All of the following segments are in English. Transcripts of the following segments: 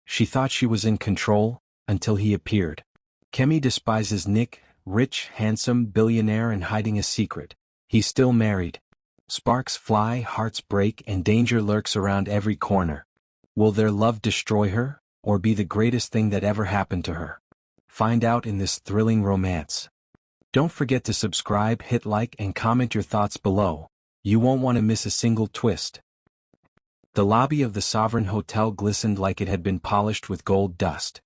She thought she was in control, until he appeared. Kemi despises Nick, rich, handsome, billionaire and hiding a secret. He's still married. Sparks fly, hearts break, and danger lurks around every corner. Will their love destroy her, or be the greatest thing that ever happened to her? Find out in this thrilling romance. Don't forget to subscribe, hit like, and comment your thoughts below. You won't want to miss a single twist. The lobby of the Sovereign Hotel glistened like it had been polished with gold dust.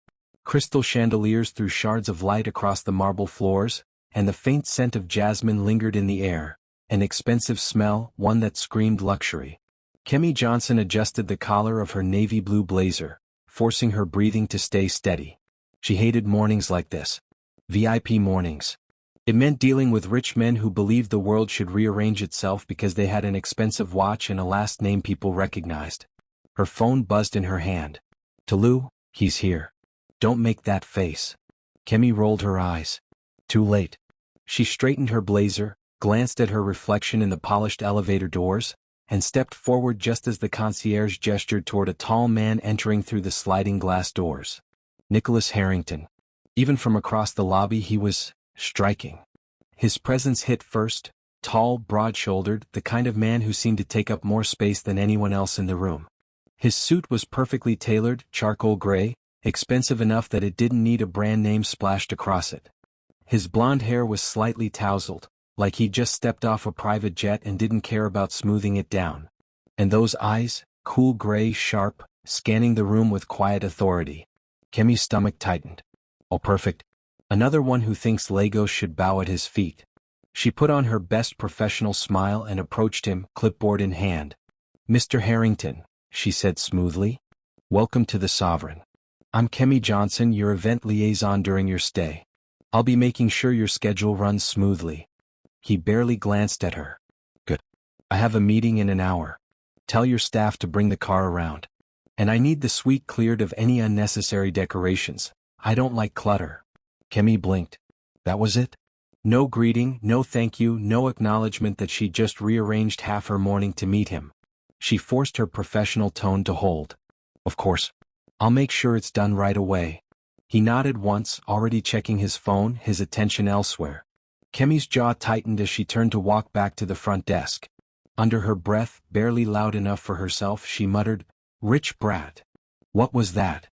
Crystal chandeliers threw shards of light across the marble floors, and the faint scent of jasmine lingered in the air, an expensive smell, one that screamed luxury. Kemi Johnson adjusted the collar of her navy blue blazer, forcing her breathing to stay steady. She hated mornings like this. VIP mornings. It meant dealing with rich men who believed the world should rearrange itself because they had an expensive watch and a last name people recognized. Her phone buzzed in her hand. "Tolu, he's here. Don't make that face." Kemi rolled her eyes. Too late. She straightened her blazer, glanced at her reflection in the polished elevator doors, and stepped forward just as the concierge gestured toward a tall man entering through the sliding glass doors. Nicholas Harrington. Even from across the lobby he was striking. His presence hit first, tall, broad-shouldered, the kind of man who seemed to take up more space than anyone else in the room. His suit was perfectly tailored, charcoal gray, expensive enough that it didn't need a brand name splashed across it. His blonde hair was slightly tousled, like he'd just stepped off a private jet and didn't care about smoothing it down. And those eyes, cool gray, sharp, scanning the room with quiet authority. Kemi's stomach tightened. Oh, perfect. Another one who thinks Legos should bow at his feet. She put on her best professional smile and approached him, clipboard in hand. "Mr. Harrington," she said smoothly. "Welcome to the Sovereign. I'm Kemi Johnson, your event liaison during your stay. I'll be making sure your schedule runs smoothly." He barely glanced at her. "Good. I have a meeting in an hour. Tell your staff to bring the car around. And I need the suite cleared of any unnecessary decorations. I don't like clutter." Kemi blinked. That was it? No greeting, no thank you, no acknowledgement that she'd just rearranged half her morning to meet him. She forced her professional tone to hold. "Of course. I'll make sure it's done right away." He nodded once, already checking his phone, his attention elsewhere. Kemi's jaw tightened as she turned to walk back to the front desk. Under her breath, barely loud enough for herself, she muttered, "Rich brat." What was that?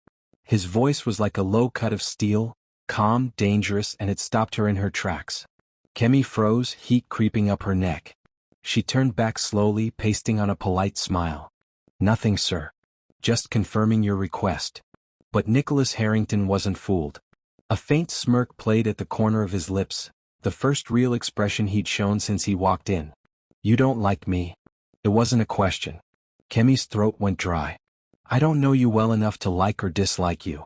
His voice was like a low cut of steel, calm, dangerous, and it stopped her in her tracks. Kemi froze, heat creeping up her neck. She turned back slowly, pasting on a polite smile. "Nothing, sir. Just confirming your request." But Nicholas Harrington wasn't fooled. A faint smirk played at the corner of his lips, the first real expression he'd shown since he walked in. "You don't like me." It wasn't a question. Kemi's throat went dry. "I don't know you well enough to like or dislike you."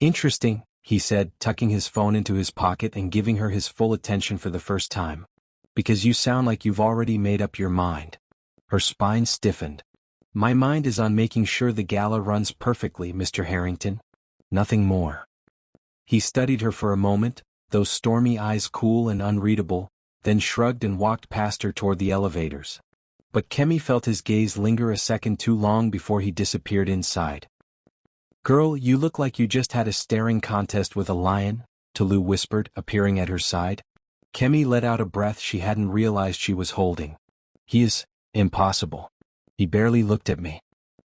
"Interesting," he said, tucking his phone into his pocket and giving her his full attention for the first time. "Because you sound like you've already made up your mind." Her spine stiffened. "My mind is on making sure the gala runs perfectly, Mr. Harrington. Nothing more." He studied her for a moment, those stormy eyes cool and unreadable, then shrugged and walked past her toward the elevators. But Kemi felt his gaze linger a second too long before he disappeared inside. "Girl, you look like you just had a staring contest with a lion," Tolu whispered, appearing at her side. Kemi let out a breath she hadn't realized she was holding. "He is impossible. He barely looked at me.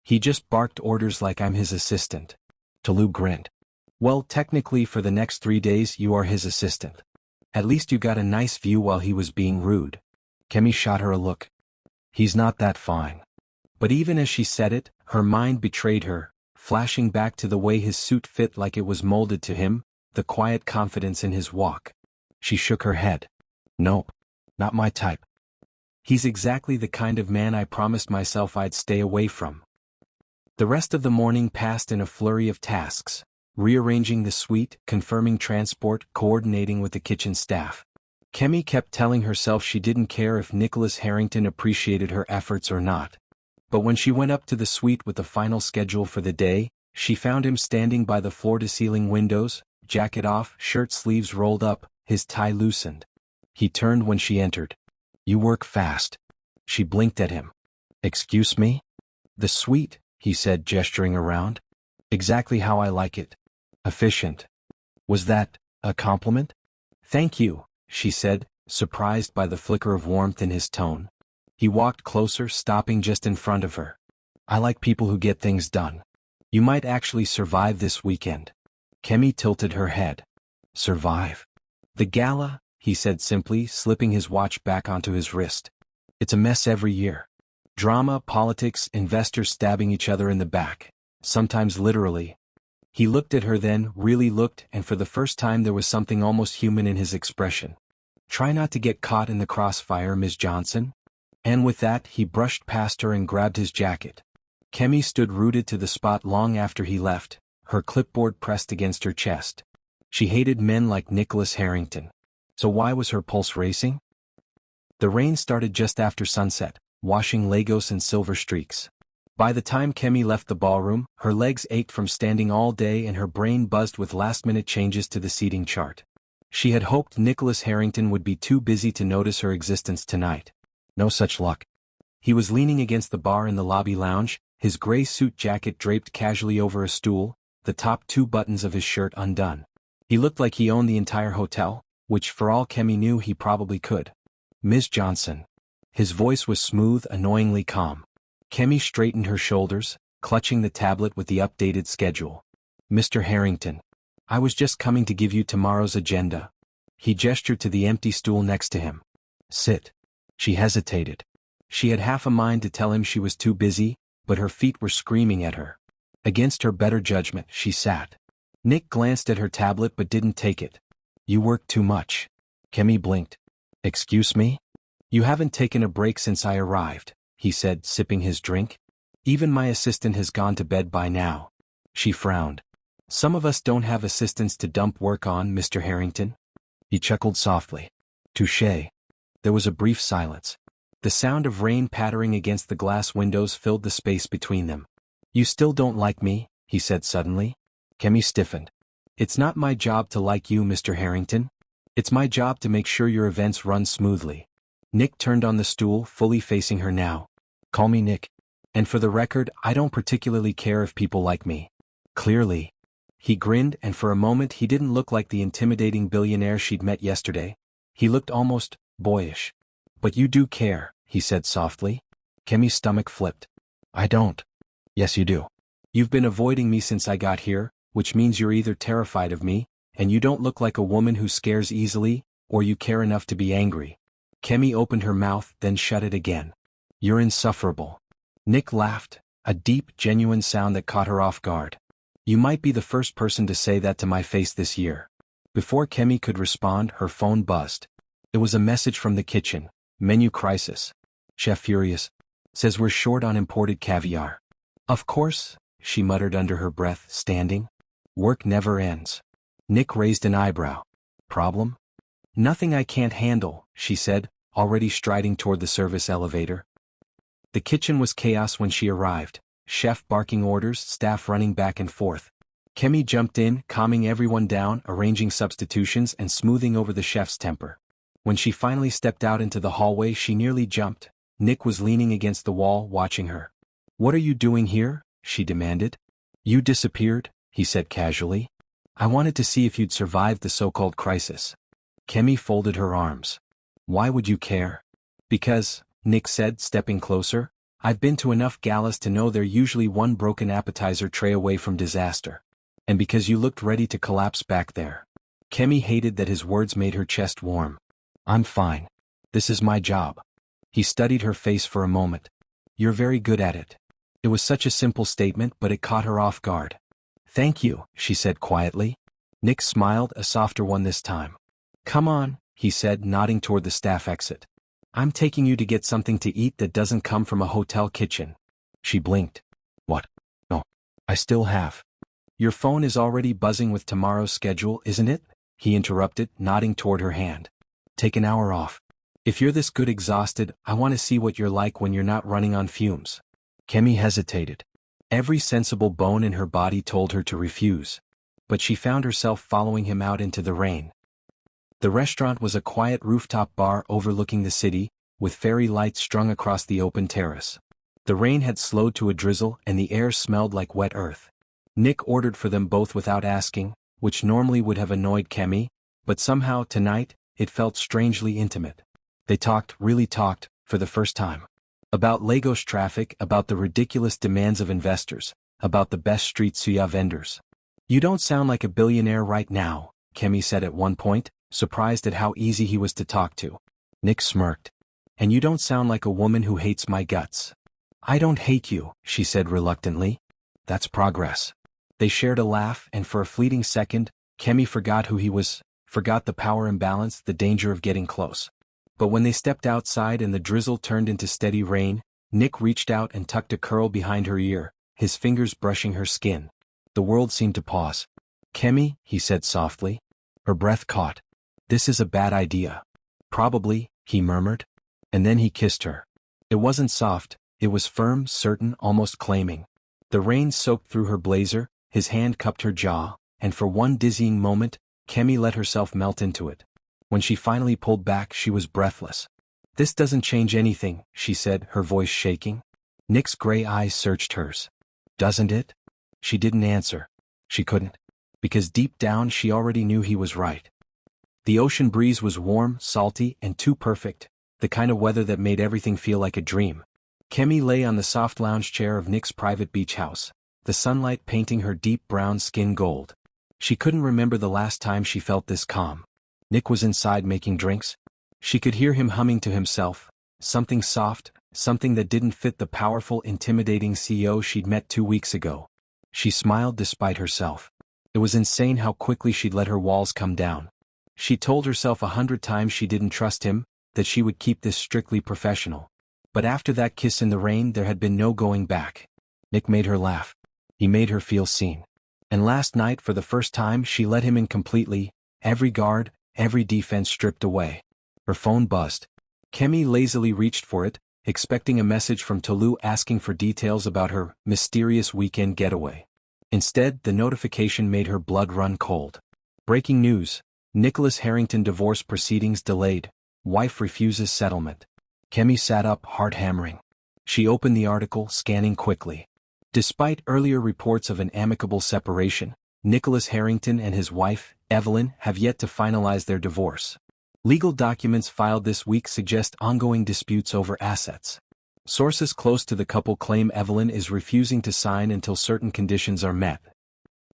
He just barked orders like I'm his assistant." Tolu grinned. "Well, technically for the next 3 days you are his assistant. At least you got a nice view while he was being rude." Kemi shot her a look. "He's not that fine." But even as she said it, her mind betrayed her, flashing back to the way his suit fit like it was molded to him, the quiet confidence in his walk. She shook her head. "Nope. Not my type. He's exactly the kind of man I promised myself I'd stay away from." The rest of the morning passed in a flurry of tasks, rearranging the suite, confirming transport, coordinating with the kitchen staff. Kemi kept telling herself she didn't care if Nicholas Harrington appreciated her efforts or not. But when she went up to the suite with the final schedule for the day, she found him standing by the floor-to-ceiling windows, jacket off, shirt sleeves rolled up, his tie loosened. He turned when she entered. "You work fast." She blinked at him. "Excuse me?" "The suite," he said, gesturing around. Exactly how I like it. Efficient. Was that a compliment? Thank you, she said, surprised by the flicker of warmth in his tone. He walked closer, stopping just in front of her. I like people who get things done. You might actually survive this weekend. Kemi tilted her head. Survive? The gala, he said simply, slipping his watch back onto his wrist. It's a mess every year. Drama, politics, investors stabbing each other in the back. Sometimes literally. He looked at her then, really looked, and for the first time there was something almost human in his expression. Try not to get caught in the crossfire, Miss Johnson. And with that, he brushed past her and grabbed his jacket. Kemi stood rooted to the spot long after he left, her clipboard pressed against her chest. She hated men like Nicholas Harrington. So why was her pulse racing? The rain started just after sunset, washing Lagos in silver streaks. By the time Kemi left the ballroom, her legs ached from standing all day and her brain buzzed with last-minute changes to the seating chart. She had hoped Nicholas Harrington would be too busy to notice her existence tonight. No such luck. He was leaning against the bar in the lobby lounge, his gray suit jacket draped casually over a stool, the top 2 buttons of his shirt undone. He looked like he owned the entire hotel, which for all Kemi knew he probably could. Ms. Johnson. His voice was smooth, annoyingly calm. Kemi straightened her shoulders, clutching the tablet with the updated schedule. Mr. Harrington. I was just coming to give you tomorrow's agenda. He gestured to the empty stool next to him. Sit. She hesitated. She had half a mind to tell him she was too busy, but her feet were screaming at her. Against her better judgment, she sat. Nick glanced at her tablet but didn't take it. You work too much. Kemi blinked. Excuse me? You haven't taken a break since I arrived, he said, sipping his drink. Even my assistant has gone to bed by now. She frowned. Some of us don't have assistants to dump work on, Mr. Harrington. He chuckled softly. Touché. There was a brief silence. The sound of rain pattering against the glass windows filled the space between them. You still don't like me, he said suddenly. Kemi stiffened. It's not my job to like you, Mr. Harrington. It's my job to make sure your events run smoothly. Nick turned on the stool, fully facing her now. Call me Nick. And for the record, I don't particularly care if people like me. Clearly. He grinned, and for a moment he didn't look like the intimidating billionaire she'd met yesterday. He looked almost boyish. But you do care, he said softly. Kemi's stomach flipped. I don't. Yes, you do. You've been avoiding me since I got here, which means you're either terrified of me, and you don't look like a woman who scares easily, or you care enough to be angry. Kemi opened her mouth, then shut it again. You're insufferable. Nick laughed, a deep, genuine sound that caught her off guard. You might be the first person to say that to my face this year. Before Kemi could respond, her phone buzzed. It was a message from the kitchen. Menu crisis. Chef furious. Says we're short on imported caviar. Of course, she muttered under her breath, standing. Work never ends. Nick raised an eyebrow. Problem? Nothing I can't handle, she said, already striding toward the service elevator. The kitchen was chaos when she arrived. Chef barking orders, staff running back and forth. Kemi jumped in, calming everyone down, arranging substitutions and smoothing over the chef's temper. When she finally stepped out into the hallway, she nearly jumped. Nick was leaning against the wall, watching her. What are you doing here? She demanded. You disappeared, he said casually. I wanted to see if you'd survived the so-called crisis. Kemi folded her arms. Why would you care? Because, Nick said, stepping closer, I've been to enough galas to know they're usually one broken appetizer tray away from disaster. And because you looked ready to collapse back there. Kemi hated that his words made her chest warm. I'm fine. This is my job. He studied her face for a moment. You're very good at it. It was such a simple statement, but it caught her off guard. Thank you, she said quietly. Nick smiled, a softer one this time. Come on, he said, nodding toward the staff exit. I'm taking you to get something to eat that doesn't come from a hotel kitchen. She blinked. What? No. I still have. Your phone is already buzzing with tomorrow's schedule, isn't it? He interrupted, nodding toward her hand. Take an hour off. If you're this good exhausted, I want to see what you're like when you're not running on fumes. Kemi hesitated. Every sensible bone in her body told her to refuse. But she found herself following him out into the rain. The restaurant was a quiet rooftop bar overlooking the city, with fairy lights strung across the open terrace. The rain had slowed to a drizzle and the air smelled like wet earth. Nick ordered for them both without asking, which normally would have annoyed Kemi, but somehow tonight, it felt strangely intimate. They talked, really talked, for the first time. About Lagos traffic, about the ridiculous demands of investors, about the best street suya vendors. "You don't sound like a billionaire right now," Kemi said at one point, surprised at how easy he was to talk to. Nick smirked. "And you don't sound like a woman who hates my guts." "I don't hate you," she said reluctantly. "That's progress." They shared a laugh, and for a fleeting second, Kemi forgot who he was, forgot the power imbalance, the danger of getting close. But when they stepped outside and the drizzle turned into steady rain, Nick reached out and tucked a curl behind her ear, his fingers brushing her skin. The world seemed to pause. "Kemi," he said softly. Her breath caught. "This is a bad idea." "Probably," he murmured. And then he kissed her. It wasn't soft, it was firm, certain, almost claiming. The rain soaked through her blazer, his hand cupped her jaw, and for one dizzying moment, Kemi let herself melt into it. When she finally pulled back, she was breathless. "This doesn't change anything," she said, her voice shaking. Nick's gray eyes searched hers. "Doesn't it?" She didn't answer. She couldn't. Because deep down she already knew he was right. The ocean breeze was warm, salty, and too perfect, the kind of weather that made everything feel like a dream. Kemi lay on the soft lounge chair of Nick's private beach house, the sunlight painting her deep brown skin gold. She couldn't remember the last time she felt this calm. Nick was inside making drinks. She could hear him humming to himself, something soft, something that didn't fit the powerful, intimidating CEO she'd met 2 weeks ago. She smiled despite herself. It was insane how quickly she'd let her walls come down. She told herself 100 times she didn't trust him, that she would keep this strictly professional. But after that kiss in the rain, there had been no going back. Nick made her laugh. He made her feel seen. And last night, for the first time, she let him in completely, every guard, every defense stripped away. Her phone buzzed. Kemi lazily reached for it, expecting a message from Tolu asking for details about her mysterious weekend getaway. Instead, the notification made her blood run cold. Breaking news: Nicholas Harrington divorce proceedings delayed. Wife refuses settlement. Kemi sat up, heart hammering. She opened the article, scanning quickly. Despite earlier reports of an amicable separation, Nicholas Harrington and his wife, Evelyn, have yet to finalize their divorce. Legal documents filed this week suggest ongoing disputes over assets. Sources close to the couple claim Evelyn is refusing to sign until certain conditions are met.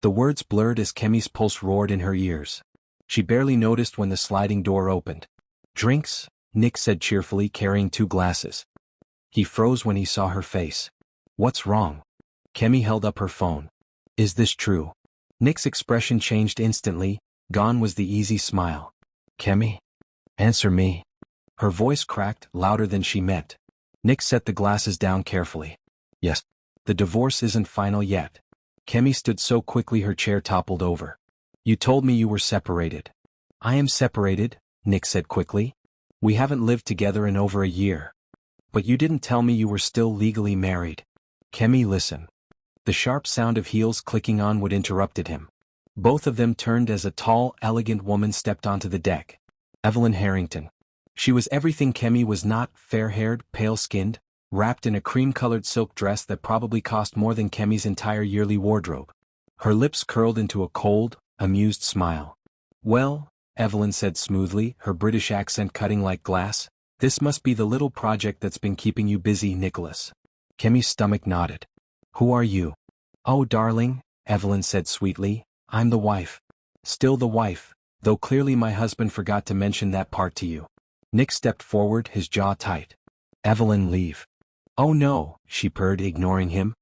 The words blurred as Kemi's pulse roared in her ears. She barely noticed when the sliding door opened. "Drinks?" Nick said cheerfully, carrying 2 glasses. He froze when he saw her face. "What's wrong?" Kemi held up her phone. "Is this true?" Nick's expression changed instantly, gone was the easy smile. "Kemi? Answer me." Her voice cracked, louder than she meant. Nick set the glasses down carefully. "Yes. The divorce isn't final yet." Kemi stood so quickly her chair toppled over. "You told me you were separated." "I am separated," Nick said quickly. "We haven't lived together in over a year." "But you didn't tell me you were still legally married." "Kemi, listen." The sharp sound of heels clicking on wood interrupted him. Both of them turned as a tall, elegant woman stepped onto the deck. Evelyn Harrington. She was everything Kemi was not: fair-haired, pale-skinned, wrapped in a cream-colored silk dress that probably cost more than Kemi's entire yearly wardrobe. Her lips curled into a cold, amused smile. "Well," Evelyn said smoothly, her British accent cutting like glass, "this must be the little project that's been keeping you busy, Nicholas." Kemi's stomach nodded. "Who are you?" "Oh, darling," Evelyn said sweetly, "I'm the wife. Still the wife, though clearly my husband forgot to mention that part to you." Nick stepped forward, his jaw tight. "Evelyn, leave." "Oh no," she purred, ignoring him.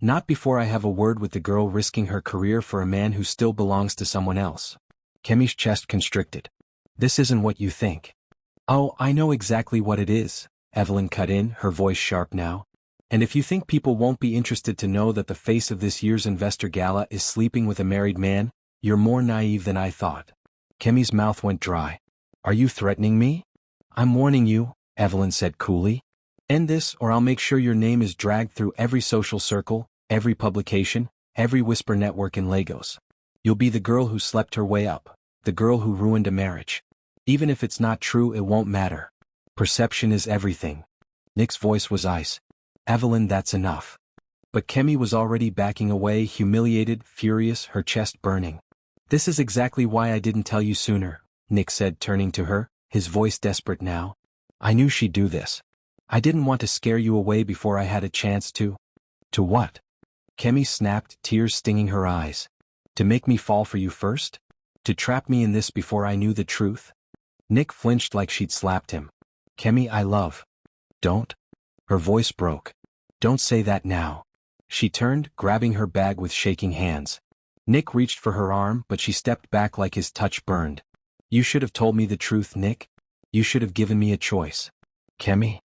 "Not before I have a word with the girl risking her career for a man who still belongs to someone else." Kemi's chest constricted. "This isn't what you think." "Oh, I know exactly what it is," Evelyn cut in, her voice sharp now. "And if you think people won't be interested to know that the face of this year's investor gala is sleeping with a married man, you're more naive than I thought." Kemi's mouth went dry. "Are you threatening me?" "I'm warning you," Evelyn said coolly. "End this or I'll make sure your name is dragged through every social circle, every publication, every whisper network in Lagos. You'll be the girl who slept her way up, the girl who ruined a marriage. Even if it's not true, it won't matter. Perception is everything." Nick's voice was ice. "Evelyn, that's enough." But Kemi was already backing away, humiliated, furious, her chest burning. "This is exactly why I didn't tell you sooner," Nick said, turning to her, his voice desperate now. "I knew she'd do this. I didn't want to scare you away before I had a chance to." "To what?" Kemi snapped, tears stinging her eyes. "To make me fall for you first? To trap me in this before I knew the truth?" Nick flinched like she'd slapped him. "Kemi, I love." "Don't." Her voice broke. "Don't say that now." She turned, grabbing her bag with shaking hands. Nick reached for her arm, but she stepped back like his touch burned. "You should have told me the truth, Nick. You should have given me a choice." "Kemi?"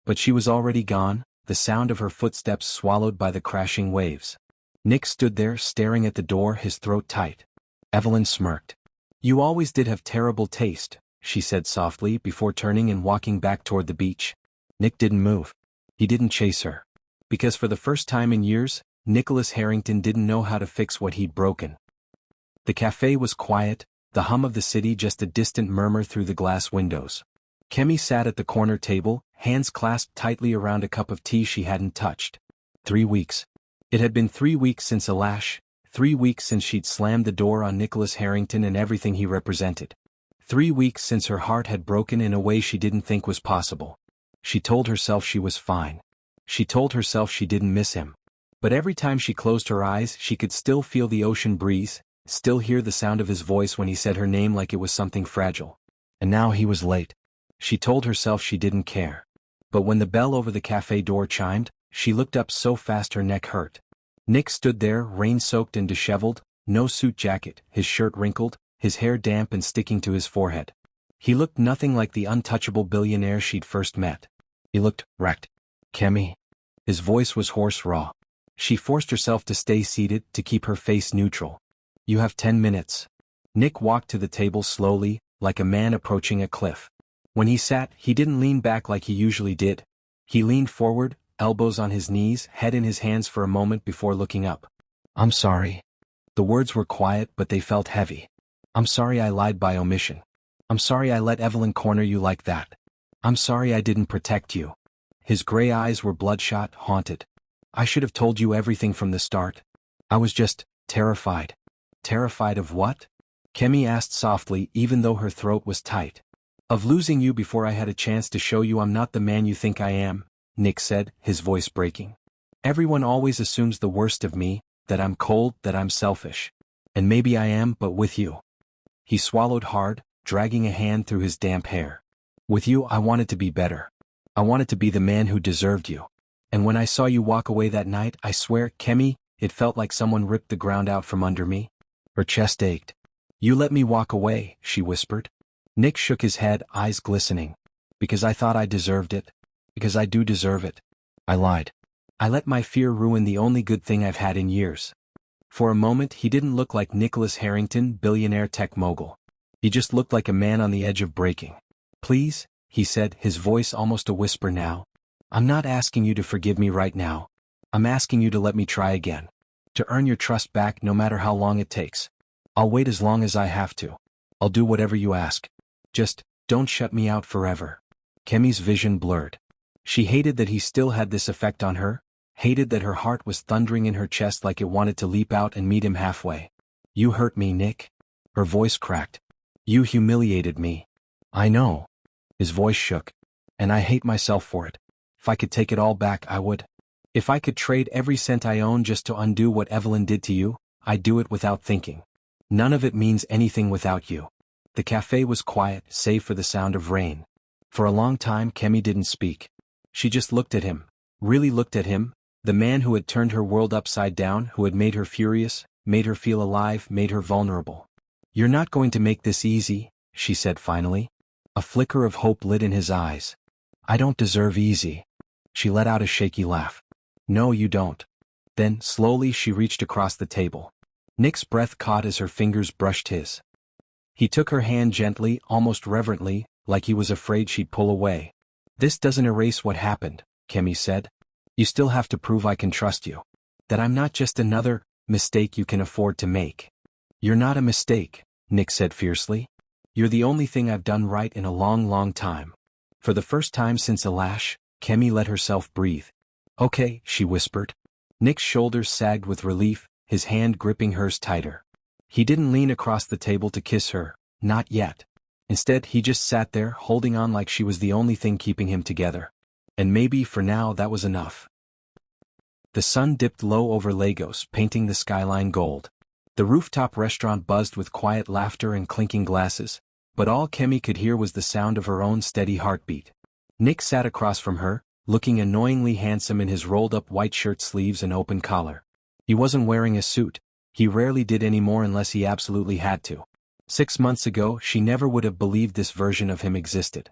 But she was already gone, the sound of her footsteps swallowed by the crashing waves. Nick stood there, staring at the door, his throat tight. Evelyn smirked. "You always did have terrible taste," she said softly before turning and walking back toward the beach. Nick didn't move. He didn't chase her. Because for the first time in years, Nicholas Harrington didn't know how to fix what he'd broken. The cafe was quiet, the hum of the city just a distant murmur through the glass windows. Kemi sat at the corner table, hands clasped tightly around a cup of tea she hadn't touched. 3 weeks. It had been 3 weeks since a lash, 3 weeks since she'd slammed the door on Nicholas Harrington and everything he represented. 3 weeks since her heart had broken in a way she didn't think was possible. She told herself she was fine. She told herself she didn't miss him. But every time she closed her eyes, she could still feel the ocean breeze, still hear the sound of his voice when he said her name like it was something fragile. And now he was late. She told herself she didn't care. But when the bell over the cafe door chimed, she looked up so fast her neck hurt. Nick stood there, rain-soaked and disheveled, no suit jacket, his shirt wrinkled, his hair damp and sticking to his forehead. He looked nothing like the untouchable billionaire she'd first met. He looked wrecked. "Kemi?" His voice was hoarse, raw. She forced herself to stay seated, to keep her face neutral. "You have 10 minutes. Nick walked to the table slowly, like a man approaching a cliff. When he sat, he didn't lean back like he usually did. He leaned forward, elbows on his knees, head in his hands for a moment before looking up. "I'm sorry." The words were quiet, but they felt heavy. "I'm sorry I lied by omission. I'm sorry I let Evelyn corner you like that. I'm sorry I didn't protect you." His gray eyes were bloodshot, haunted. "I should have told you everything from the start. I was just terrified." "Terrified of what?" Kemi asked softly, even though her throat was tight. "Of losing you before I had a chance to show you I'm not the man you think I am," Nick said, his voice breaking. "Everyone always assumes the worst of me, that I'm cold, that I'm selfish. And maybe I am, but with you." He swallowed hard, dragging a hand through his damp hair. "With you, I wanted to be better. I wanted to be the man who deserved you. And when I saw you walk away that night, I swear, Kemi, it felt like someone ripped the ground out from under me." Her chest ached. "You let me walk away," she whispered. Nick shook his head, eyes glistening. "Because I thought I deserved it. Because I do deserve it. I lied. I let my fear ruin the only good thing I've had in years." For a moment he didn't look like Nicholas Harrington, billionaire tech mogul. He just looked like a man on the edge of breaking. "Please," he said, his voice almost a whisper now. "I'm not asking you to forgive me right now. I'm asking you to let me try again. To earn your trust back no matter how long it takes. I'll wait as long as I have to. I'll do whatever you ask. Just, don't shut me out forever." Kemi's vision blurred. She hated that he still had this effect on her, hated that her heart was thundering in her chest like it wanted to leap out and meet him halfway. "You hurt me, Nick." Her voice cracked. "You humiliated me." "I know." His voice shook. "And I hate myself for it. If I could take it all back, I would. If I could trade every cent I own just to undo what Evelyn did to you, I'd do it without thinking. None of it means anything without you." The cafe was quiet, save for the sound of rain. For a long time Kemi didn't speak. She just looked at him, really looked at him, the man who had turned her world upside down, who had made her furious, made her feel alive, made her vulnerable. "You're not going to make this easy," she said finally. A flicker of hope lit in his eyes. "I don't deserve easy." She let out a shaky laugh. "No, you don't." Then, slowly she reached across the table. Nick's breath caught as her fingers brushed his. He took her hand gently, almost reverently, like he was afraid she'd pull away. "This doesn't erase what happened," Kemi said. "You still have to prove I can trust you. That I'm not just another mistake you can afford to make." "You're not a mistake," Nick said fiercely. "You're the only thing I've done right in a long, long time." For the first time since a lash, Kemi let herself breathe. "Okay," she whispered. Nick's shoulders sagged with relief, his hand gripping hers tighter. He didn't lean across the table to kiss her, not yet. Instead, he just sat there holding on like she was the only thing keeping him together. And maybe for now that was enough. The sun dipped low over Lagos, painting the skyline gold. The rooftop restaurant buzzed with quiet laughter and clinking glasses, but all Kemi could hear was the sound of her own steady heartbeat. Nick sat across from her, looking annoyingly handsome in his rolled-up white shirt sleeves and open collar. He wasn't wearing a suit. He rarely did anymore unless he absolutely had to. 6 months ago, she never would have believed this version of him existed.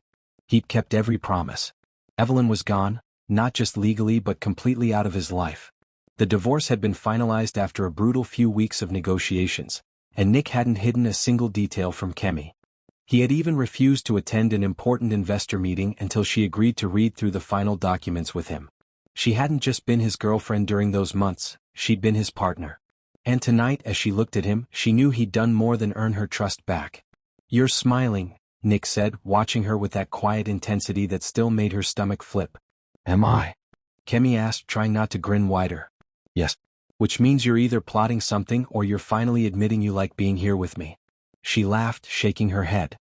He'd kept every promise. Evelyn was gone, not just legally but completely out of his life. The divorce had been finalized after a brutal few weeks of negotiations, and Nick hadn't hidden a single detail from Kemi. He had even refused to attend an important investor meeting until she agreed to read through the final documents with him. She hadn't just been his girlfriend during those months, she'd been his partner. And tonight, as she looked at him, she knew he'd done more than earn her trust back. "You're smiling," Nick said, watching her with that quiet intensity that still made her stomach flip. "Am I?" Kemi asked, trying not to grin wider. "Yes." "Which means you're either plotting something or you're finally admitting you like being here with me." She laughed, shaking her head.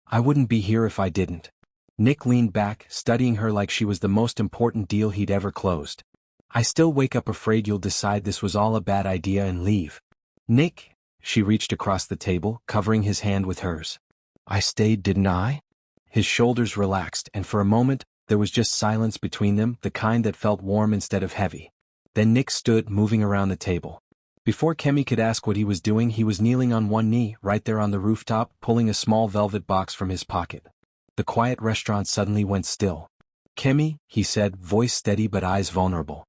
"I wouldn't be here if I didn't." Nick leaned back, studying her like she was the most important deal he'd ever closed. "I still wake up afraid you'll decide this was all a bad idea and leave." "Nick," she reached across the table, covering his hand with hers. "I stayed, didn't I?" His shoulders relaxed, and for a moment, there was just silence between them, the kind that felt warm instead of heavy. Then Nick stood, moving around the table. Before Kemi could ask what he was doing, he was kneeling on one knee, right there on the rooftop, pulling a small velvet box from his pocket. The quiet restaurant suddenly went still. "Kemi," he said, voice steady but eyes vulnerable.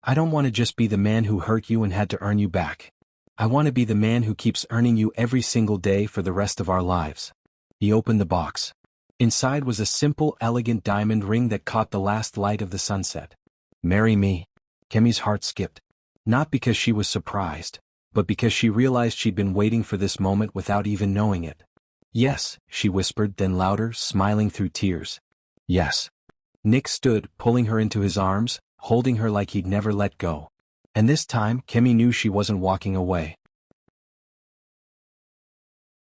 "I don't want to just be the man who hurt you and had to earn you back. I want to be the man who keeps earning you every single day for the rest of our lives." He opened the box. Inside was a simple, elegant diamond ring that caught the last light of the sunset. "Marry me." Kemi's heart skipped. Not because she was surprised, but because she realized she'd been waiting for this moment without even knowing it. "Yes," she whispered, then louder, smiling through tears. "Yes." Nick stood, pulling her into his arms, holding her like he'd never let go. And this time, Kemi knew she wasn't walking away.